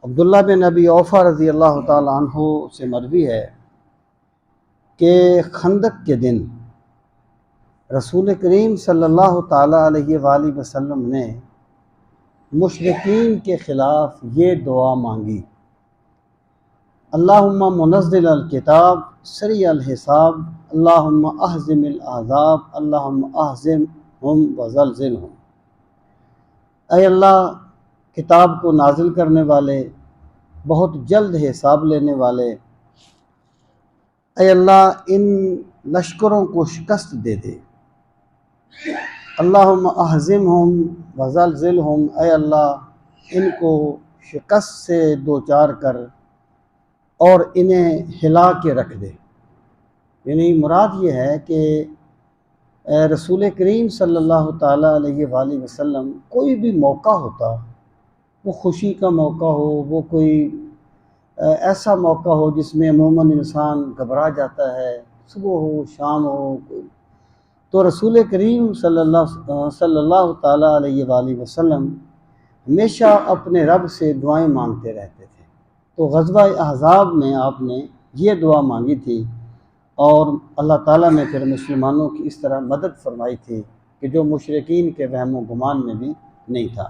عبداللہ بن ابی اوفا رضی اللہ تعالیٰ عنہ سے مروی ہے کہ خندق کے دن رسول کریم صلی اللہ تعالیٰ علیہ وآلہ وسلم نے مشرکین کے خلاف یہ دعا مانگی: اللہم منزل الکتاب سریع الحساب اللہم اہزم الاحزاب اللہم اہزمہم وزلزلہم۔ اے اللہ، کتاب کو نازل کرنے والے، بہت جلد حساب لینے والے، اے اللہ ان لشکروں کو شکست دے دے۔ اللہم اہزمہم وزلزلہم، اے اللہ ان کو شکست سے دوچار کر اور انہیں ہلا کے رکھ دے۔ یعنی مراد یہ ہے کہ رسول کریم صلی اللہ تعالیٰ علیہ وآلہ وسلم کوئی بھی موقع ہوتا، وہ خوشی کا موقع ہو، وہ کوئی ایسا موقع ہو جس میں عموماً انسان گھبرا جاتا ہے، صبح ہو شام ہو، تو رسول کریم صلی اللہ تعالیٰ علیہ وآلہ وسلم ہمیشہ اپنے رب سے دعائیں مانگتے رہتے تھے۔ تو غزوہ احزاب میں آپ نے یہ دعا مانگی تھی اور اللہ تعالیٰ نے پھر مسلمانوں کی اس طرح مدد فرمائی تھی کہ جو مشرکین کے وہم و گمان میں بھی نہیں تھا۔